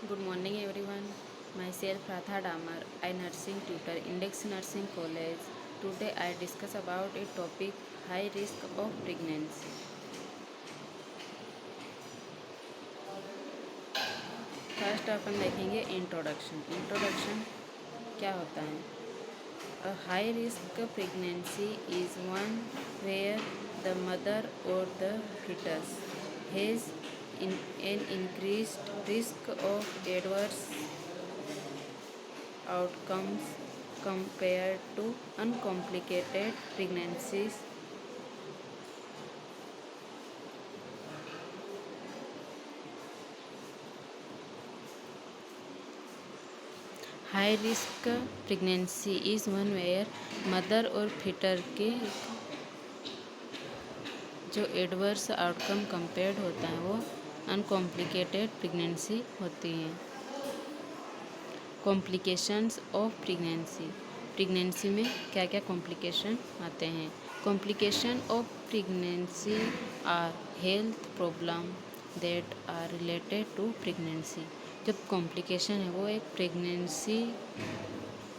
Good morning everyone. Myself Ratha Damar, I nursing tutor, Index Nursing College. Today I discuss about a topic high risk of pregnancy. First अपन देखेंगे introduction. Introduction क्या होता है? A high risk pregnancy is one where the mother or the fetus has an increased risk of adverse outcomes compared to uncomplicated pregnancies. High risk pregnancy is one where mother और fitter के जो adverse outcome compared होता है वो uncomplicated pregnancy होती है। Complications of pregnancy. Pregnancy में क्या क्या कॉम्प्लिकेशन आते हैं? Complication of pregnancy are health problem that are related to pregnancy. जब कॉम्प्लिकेशन है वो एक प्रेगनेंसी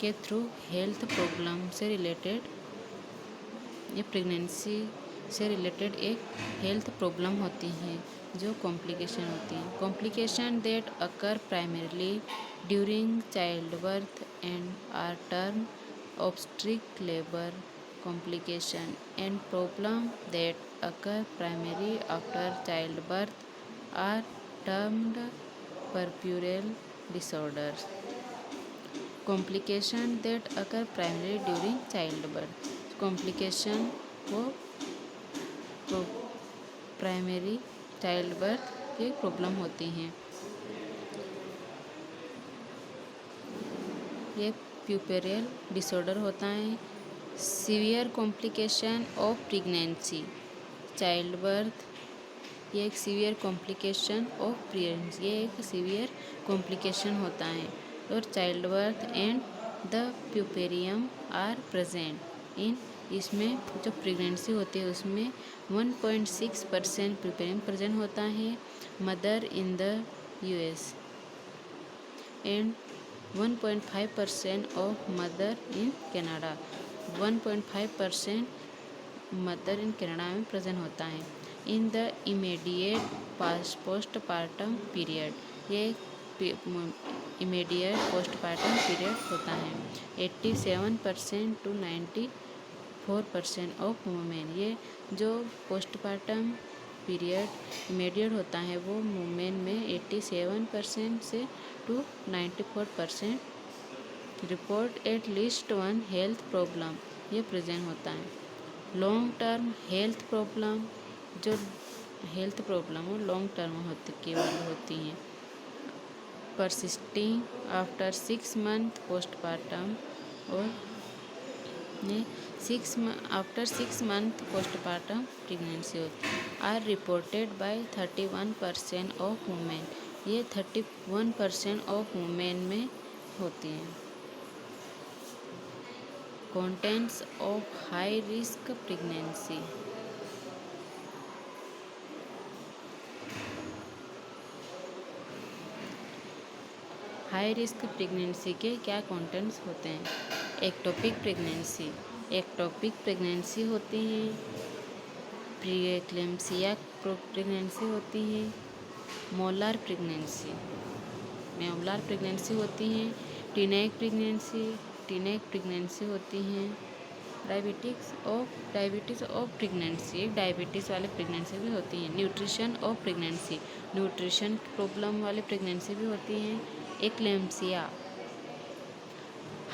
के थ्रू हेल्थ प्रॉब्लम से रिलेटेड, ये प्रेगनेंसी से रिलेटेड एक हेल्थ प्रॉब्लम होती है जो कॉम्प्लिकेशन होती हैं। Complication that occur primarily during child birth and are term obstetric labour complication and problem that occur primary after child birth are termed puerperal disorders. Complication that occur primary during child birth, complication वो primary child birth की problem होती हैं। ये प्यूपेरियल disorder होता है। Severe complication of pregnancy child birth, ये एक severe complication of pregnancy, ये एक सीवियर कॉम्प्लिकेशन होता है। और child birth and the puerperium are present in, इसमें जो प्रेगनेंसी होती है उसमें 1.6% प्यूपेरियम प्रेजेंट होता है mother in the US and 1.5% of mother in Canada. 1.5% mother in Canada में प्रेजेंट होता है। In the immediate postpartum period, ये इमीडिएट पोस्टपार्टम पीरियड होता है। 87% to 94% ऑफ वुमेन, ये जो पोस्टपार्टम पीरियड इमीडिएट होता है वो वुमेन में 87% से to 94% report at least one health problem, ये प्रेजेंट होता है। लॉन्ग टर्म हेल्थ प्रॉब्लम, जो हेल्थ प्रॉब्लम वो लॉन्ग टर्म होती हैं। परसिस्टिंग आफ्टर 6 month पोस्टपार्टम, और आफ्टर 6 month पोस्टपार्टम प्रेगनेंसी होती है are reported by 31% of women, ये 31% ऑफ वुमेन में होती हैं। Contents of high risk pregnancy. High risk pregnancy के क्या कंटेंट्स होते हैं? एक्टोपिक प्रेगनेंसी, एक्टोपिक प्रेगनेंसी होती हैं। प्रीएक्लेम्पसिया प्रेगनेंसी होती है। मोलार प्रेगनेंसी, मोलार प्रेगनेंसी होती हैं। टीनेक प्रेगनेंसी होती हैं। डायबिटीज़ ऑफ प्रेगनेंसी, डायबिटीज़ वाले प्रेगनेंसी भी होती हैं। Nutrition of pregnancy, nutrition problem वाली प्रेगनेंसी भी होती हैं। Eclampsia,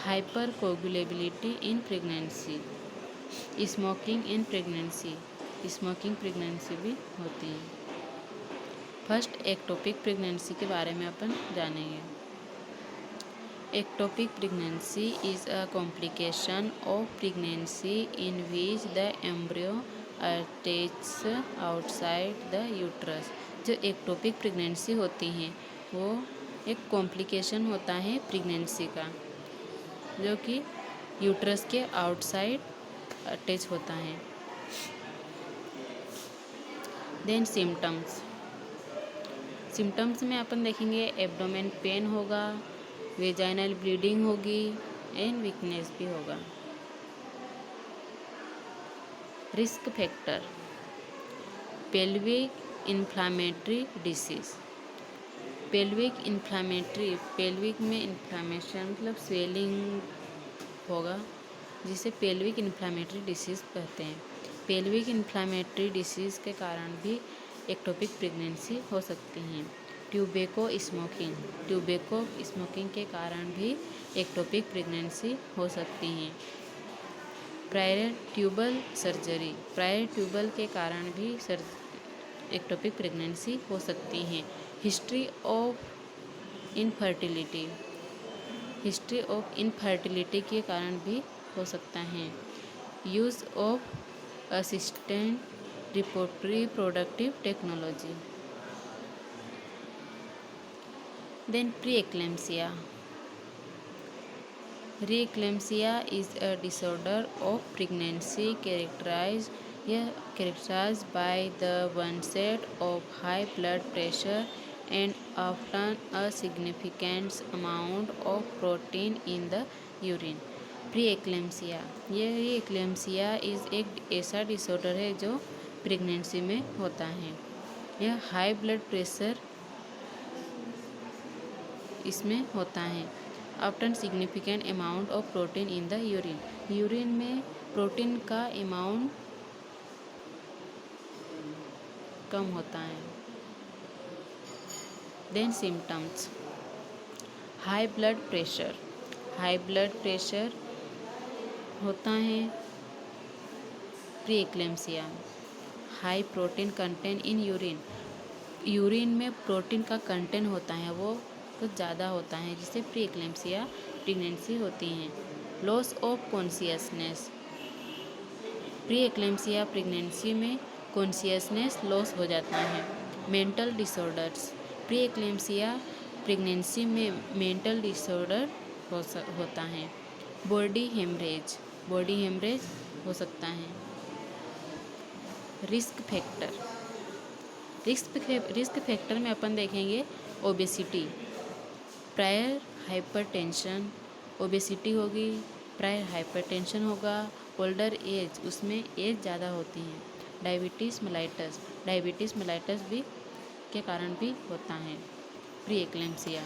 hyper coagulability in pregnancy, smoking in pregnancy, smoking pregnancy भी होती है। फर्स्ट एक्टोपिक प्रेगनेंसी के बारे में अपन जानेंगे। Ectopic pregnancy is a complication of pregnancy in which the embryo attach outside the uterus. जो एक्टोपिक प्रेगनेंसी होती हैं वो एक कॉम्प्लिकेशन होता है प्रेगनेंसी का, जो कि यूट्रस के आउटसाइड अटैच होता है। देन सिम्टम्स, सिम्टम्स में अपन देखेंगे एब्डोमेन पेन होगा, वेजाइनल ब्लीडिंग होगी एंड वीकनेस भी होगा। Risk factor, pelvic inflammatory disease. Pelvic में इन्फ्लामेशन मतलब स्वेलिंग होगा, जिसे पेल्विक इन्फ्लामेटरी डिसीज कहते हैं। पेल्विक इन्फ्लामेटरी डिसीज के कारण भी एक्टोपिक प्रेगनेंसी हो सकती हैं। ट्यूबेको स्मोकिंग के कारण भी एक्टोपिक प्रेगनेंसी हो सकती हैं। प्रायर ट्यूबल के कारण भी एक्टोपिक प्रेगनेंसी हो सकती हैं। हिस्ट्री ऑफ इनफर्टिलिटी के कारण भी हो सकता है। Use of assistant reproductive technology. Then pre-eclampsia is a disorder of pregnancy characterized by the onset of high blood pressure and often a significant amount of protein in the urine. Pre-eclampsia एक ऐसा disorder है जो pregnancy में होता है। यह high blood pressure इसमें होता है। Often significant amount of protein in the urine में प्रोटीन का अमाउंट कम होता है। Then symptoms, high blood pressure होता है pre-eclampsia. High protein content in urine में प्रोटीन का कंटेंट होता है वो कुछ ज़्यादा होता है, जिससे प्री-एक्लेम्सिया प्रेगनेंसी होती है। Loss of consciousness, pre-eclampsia pregnancy में कॉन्शियसनेस लॉस हो जाता है। मेंटल डिसऑर्डर्स, प्री-एक्लेम्सिया प्रेगनेंसी में मेंटल डिसऑर्डर होता है। बॉडी हेमरेज हो सकता है। रिस्क फैक्टर में अपन देखेंगे ओबेसिटी, प्रायर हाइपरटेंशन, ओबेसिटी होगी, प्रायर हाइपरटेंशन होगा। ओल्डर एज, उसमें एज ज़्यादा होती है। डायबिटीज़ मेलाइटस भी के कारण भी होता है प्री-एक्लेम्सिया।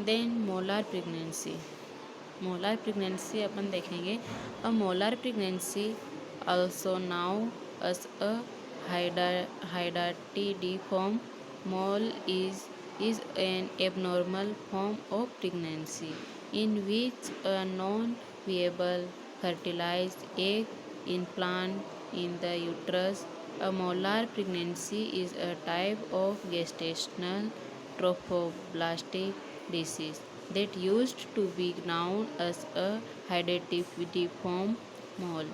देन मोलार प्रेगनेंसी अपन देखेंगे। A molar pregnancy also known as a hydatidiform mole is an abnormal form of pregnancy in which a non-viable fertilized egg implanted in the uterus. A molar pregnancy is a type of gestational trophoblastic disease that used to be known as a hydatidiform mole.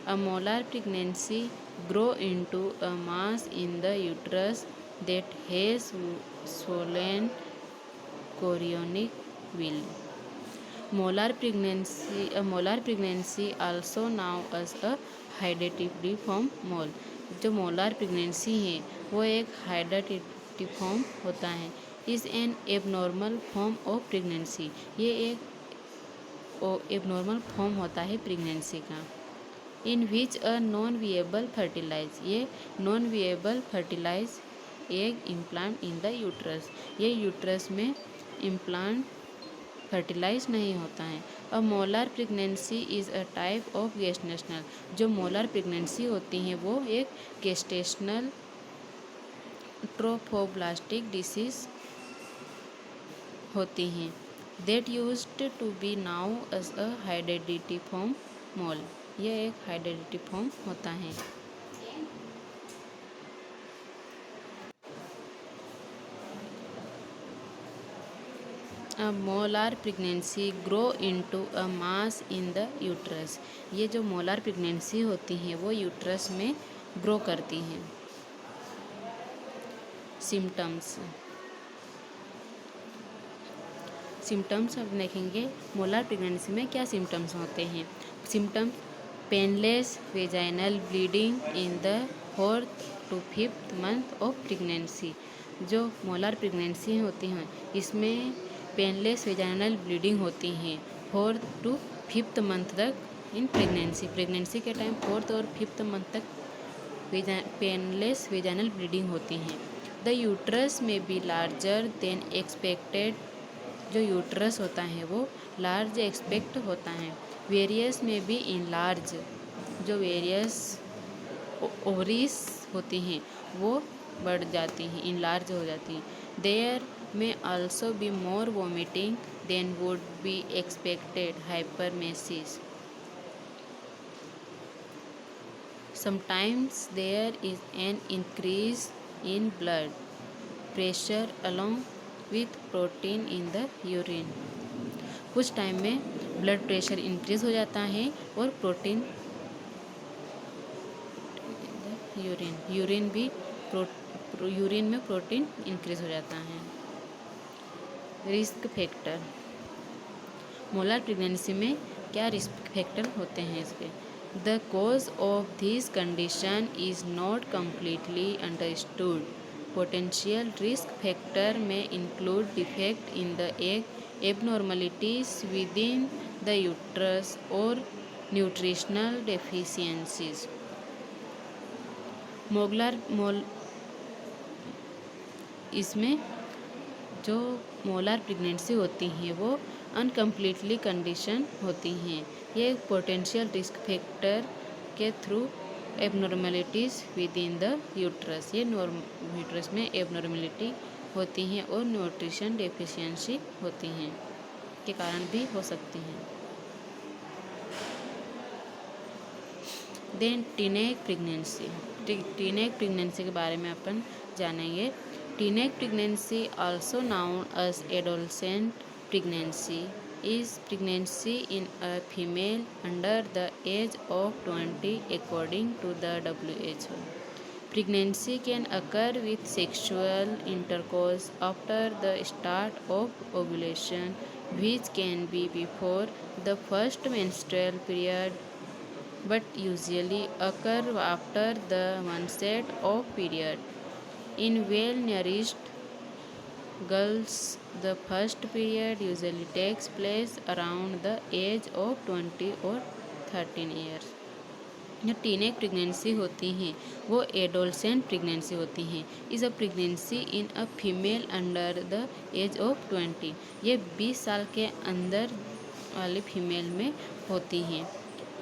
A molar pregnancy grows into a mass in the uterus that has swollen chorionic wheel. A molar pregnancy also known as a hydatidiform mole. जो molar pregnancy है वो एक hydatidiform होता है। Is an abnormal form of pregnancy, ये एक abnormal form होता है प्रेगनेंसी का। In which a non viable fertilize egg implant in the uterus, ये यूट्रस में इम्प्लांट फर्टिलाइज नहीं होता है। A molar pregnancy is a type of gestational, जो मोलार प्रेगनेंसी होती हैं वो एक गेस्टेशनल ट्रोफोब्लास्टिक डिसीज होती हैं। That used to be now as a hydatidiform mole, यह एक हाइडेटिडिफॉर्म होता है। A molar pregnancy grow into a mass in the uterus, ये जो मोलार प्रेगनेंसी होती हैं वो यूट्रस में ग्रो करती हैं। सिम्टम्स अब देखेंगे मोलार प्रेगनेंसी में क्या सिम्टम्स होते हैं। Symptoms painless vaginal bleeding in the 4th to 5th month of pregnancy, जो मोलर प्रेगनेंसी होती हैं इसमें पेनलेस वेजाइनल ब्लीडिंग होती हैं 4 to 5 मंथ तक इन प्रेगनेंसी के टाइम 4th और 5th मंथ तक पेनलेस वेजाइनल ब्लीडिंग होती हैं। द यूट्रस में बी लार्जर देन एक्सपेक्टेड, जो यूट्रस होता है वो लार्ज एक्सपेक्ट होता है। वेरियस में बी इन लार्ज, जो वेरियस ओवरीज होती हैं वो बढ़ जाती हैं, इन लार्ज हो जाती हैं। There may also be more vomiting than would be expected, hyperemesis. Sometimes there is an increase in blood pressure along with protein in the urine। कुछ टाइम में ब्लड प्रेशर इंक्रीज हो जाता है और protein urine में protein increase हो जाता है। रिस्क फैक्टर, मोलर प्रेगनेंसी में क्या रिस्क फैक्टर होते हैं इसके? The cause of this condition is not completely understood. Potential risk factor may include defect in the egg, abnormalities within the uterus, or nutritional deficiencies. इसमें जो molar pregnancy होती हैं वो अनकम्प्लीटली कंडीशन होती हैं। ये पोटेंशियल रिस्क फैक्टर के through abnormalities with in the uterus, ये यूट्रस में एबनॉर्मेलिटी होती हैं और न्यूट्रिशन डेफिशिएंसी होती हैं के कारण भी हो सकती हैं। Then teenage pregnancy, teenage pregnancy के बारे में अपन जानेंगे। Teenage pregnancy also known as adolescent pregnancy is pregnancy in a female under the age of 20 according to the WHO. Pregnancy can occur with sexual intercourse after the start of ovulation, which can be before the first menstrual period but usually occur after the onset of period. In well-nourished girls, the first period usually takes place around the age of 20 or 13 years. जो teenage pregnancy होती हैं वो adolescent pregnancy होती हैं। Is a pregnancy in a female under the age of 20, ये 20 साल के अंदर वाली फीमेल में होती हैं।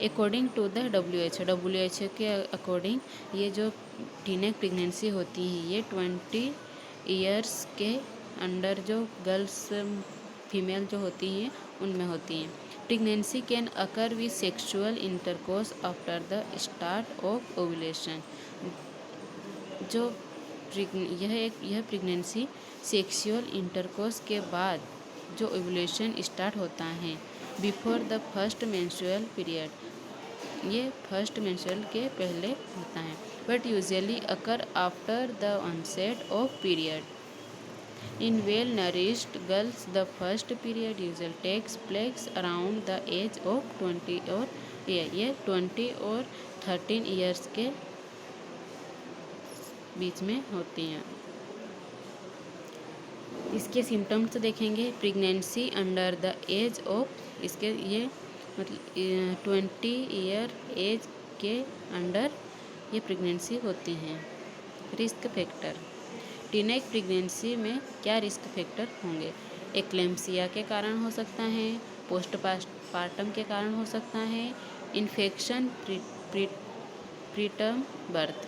अकॉर्डिंग टू द WHO के अकॉर्डिंग ये जो टीनेज प्रेगनेंसी होती हैं ये 20 ईयर्स के अंडर जो गर्ल्स फीमेल जो होती हैं उनमें होती हैं। Pregnancy can occur with sexual intercourse after the start of ovulation, जो यह प्रेगनेंसी सेक्सुअल इंटरकोर्स के बाद जो ओव्यूलेशन स्टार्ट होता है before the first menstrual period, ये फर्स्ट मेंस्ट्रुअल के पहले होता है but usually occur after the onset of period. In well-nourished girls, the first period usually takes place around the age of 20 और ये 20 और 13 years के बीच में होती हैं। इसके सिम्टम्स देखेंगे। Pregnancy under the age of, इसके ये मतलब 20 ईयर एज के अंडर ये प्रेगनेंसी होती हैं। रिस्क फैक्टर, टीनेज प्रेगनेंसी में क्या रिस्क फैक्टर होंगे? एक्लेम्सिया के कारण हो सकता है, पोस्टपार्टम के कारण हो सकता है, इन्फेक्शन प्रीटर्म बर्थ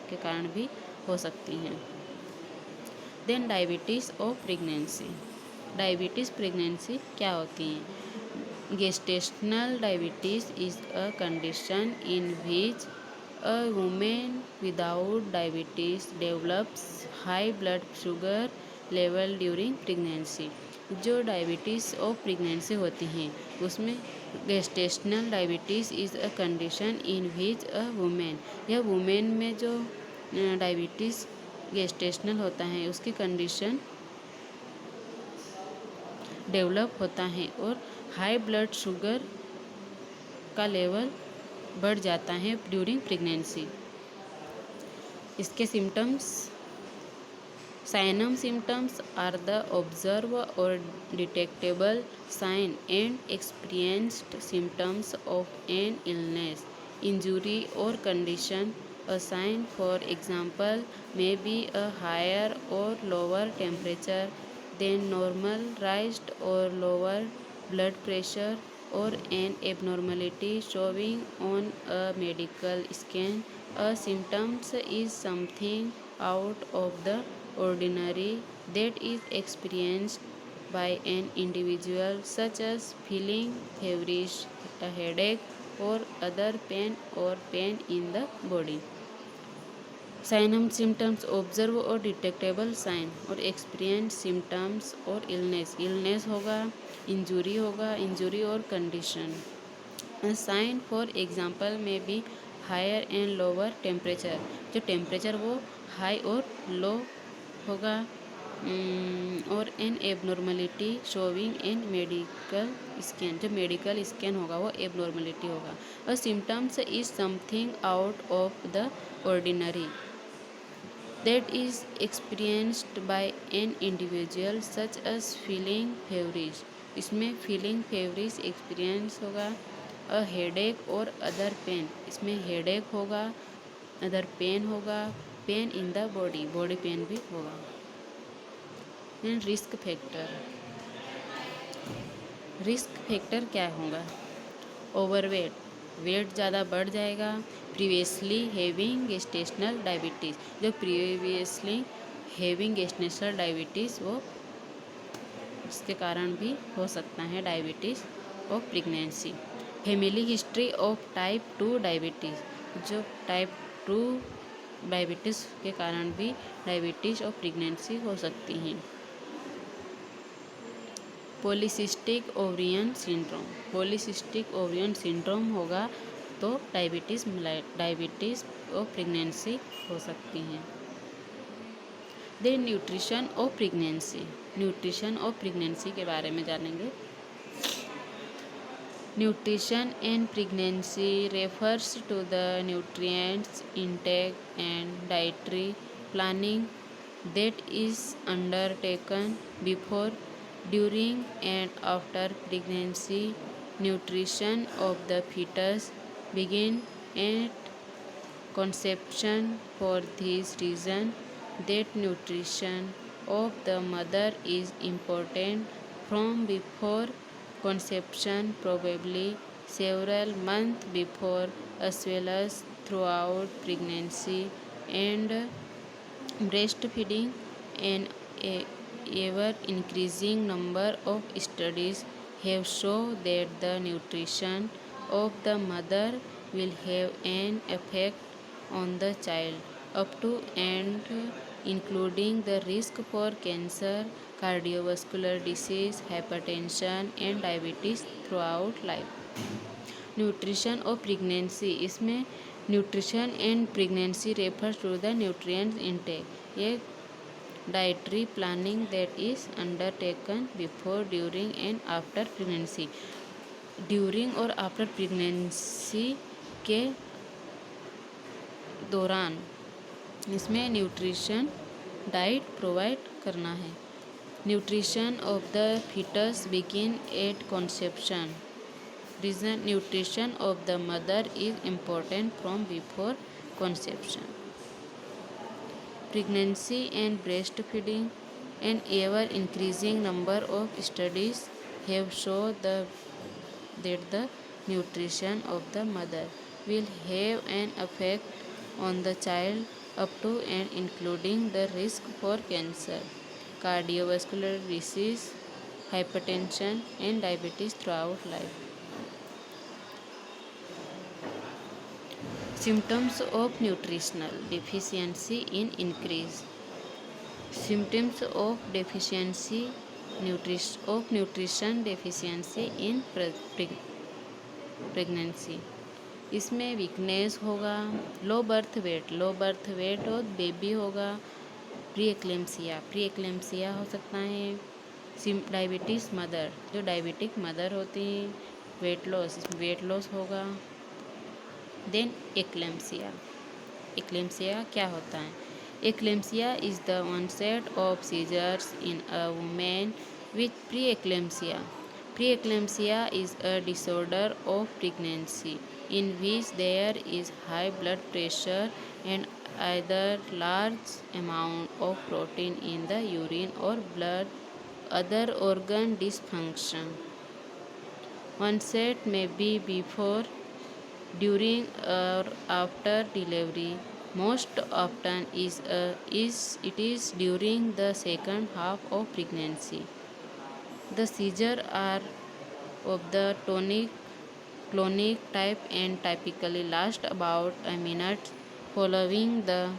के कारण भी हो सकती हैं। Then diabetes of pregnancy, diabetes pregnancy क्या होती हैं? Gestational diabetes is a condition in which A woman without diabetes develops high blood sugar level during pregnancy। जो डायबिटीज़ ऑफ प्रेगनेंसी होती हैं उसमें gestational diabetes is a condition in which a women, यह women में जो diabetes gestational होता है उसकी कंडीशन डेवलप होता है और हाई ब्लड शुगर का लेवल बढ़ जाता है ड्यूरिंग प्रेगनेंसी। इसके symptoms Cyanum symptoms are the observed or detectable sign and experienced symptoms of an illness, injury, or condition. A sign, for example, may be a higher or lower temperature than normal, raised or lower blood pressure, or an abnormality showing on a medical scan. A symptom is something out of the ordinary that is experienced by an individual, such as feeling feverish, a headache, or other pain in the body. Synum symptoms observe और detectable sign और experience symptoms और illness होगा, injury और condition. Sign for example may be higher and lower temperature, जो temperature वो high और low होगा, और an abnormality showing in medical scan, जो मेडिकल स्कैन होगा वो एबनॉर्मलिटी होगा. A symptoms is something out of the ordinary that is experienced by an individual such as feeling feverish. इसमें feeling feverish experience होगा. a headache और other pain, इसमें headache होगा, other pain होगा, pain in the body pain भी होगा. then risk factor क्या होगा? ओवरवेट, वेट ज़्यादा बढ़ जाएगा. प्रीवियसली हैविंग गेस्टेशनल डायबिटीज़, जो प्रीवियसली हैविंग गेस्टेशनल डायबिटीज़ वो इसके कारण भी हो सकता है डायबिटीज़ और pregnancy. Family history of type 2 diabetes, जो टाइप 2 डायबिटीज़ के कारण भी डायबिटीज़ और प्रेगनेंसी हो सकती हैं. पॉलीसिस्टिक ओवरियन सिंड्रोम होगा तो डायबिटीज़ और प्रेगनेंसी हो सकती हैं. देन न्यूट्रिशन और प्रेगनेंसी के बारे में जानेंगे. Nutrition and pregnancy refers to the nutrients intake and dietary planning that is undertaken before, during and after pregnancy. Nutrition of the fetus begin at conception. For this reason, that nutrition of the mother is important from before conception, probably several months before, as well as throughout pregnancy. And breastfeeding, an ever increasing number of studies have shown that the nutrition of the mother will have an effect on the child, up to and including the risk for cancer, cardiovascular disease, hypertension and diabetes throughout life. Nutrition और pregnancy, इसमें nutrition and pregnancy refers to the nutrients intake, ये dietary planning that is undertaken before, during and after pregnancy. During और after pregnancy के दौरान इसमें nutrition diet provide करना है. Nutrition of the foetus begin at conception. Reason nutrition of the mother is important from before conception. Pregnancy and breastfeeding, an ever increasing number of studies have shown that the nutrition of the mother will have an effect on the child up to and including the risk for cancer, cardiovascular disease, hypertension and diabetes throughout life. Symptoms of nutritional deficiency in increase. Symptoms of nutrition deficiency in pregnancy. इसमें weakness होगा, low birth weight और baby होगा. Pre eclampsia हो सकता है. Diabetes mother, जो diabetic mother होती हैं, वेट लॉस होगा. देन एक्लेम्सिया क्या होता है? Eclampsia is the onset of seizures in a woman with preeclampsia. Preeclampsia is a disorder of pregnancy in which there is high blood pressure and either large amount of protein in the urine or blood, other organ dysfunction. Onset may be before, during, or after delivery. Most often it is during the second half of pregnancy. The seizures are of the clonic type and typically last about a minute. Following the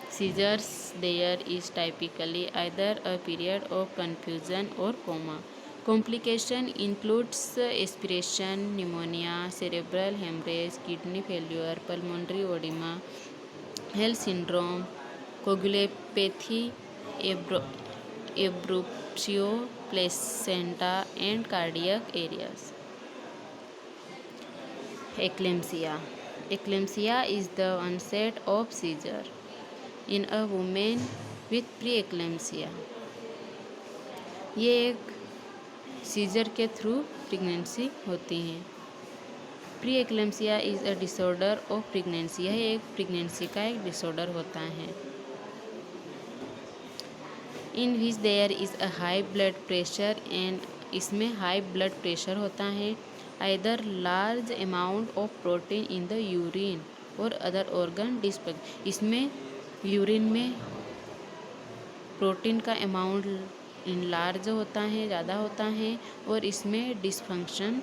seizures, there is typically either a period of confusion or coma. Complication includes aspiration, pneumonia, cerebral hemorrhage, kidney failure, pulmonary edema, HELLP syndrome, coagulopathy, abruptio, placenta, and cardiac arrest. Eclampsia. Eclampsia is the onset of seizure in a woman with preeclampsia. ये एक scissor के through pregnancy होती हैं. Pre eclampsia is a disorder of pregnancy. यह एक pregnancy का एक disorder होता है in which there is a high blood pressure and इसमें हाई ब्लड प्रेशर होता है. Either large amount of protein in the urine और अदर ऑर्गन डिस्फंक्शन. इसमें यूरिन में प्रोटीन का अमाउंट इन लार्ज होता है, ज़्यादा होता है, और इसमें डिस्फंक्शन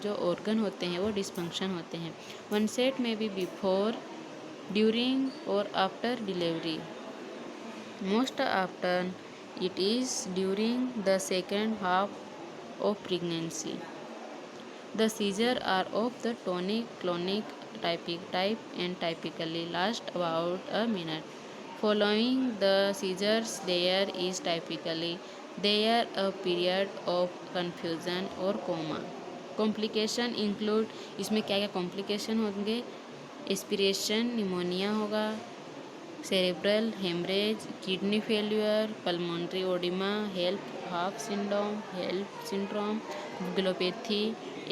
जो ऑर्गन होते हैं वो डिस्फंक्शन होते हैं. onset में भी बिफोर, ड्यूरिंग और after delivery. Most often it is during the second half of pregnancy. The seizures are of the tonic-clonic type and typically last about a minute. Following the seizures, there is typically a period of confusion or coma. Complication include, इसमें क्या क्या complication होंगे? Aspiration, pneumonia होगा, cerebral haemorrhage, kidney failure, pulmonary oedema, HELLP syndrome, coagulopathy,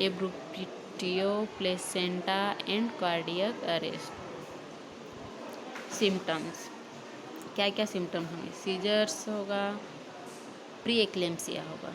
abruptio, placenta and cardiac arrest. Symptoms. क्या क्या symptoms होंगे? Seizures होगा, pre eclampsia होगा.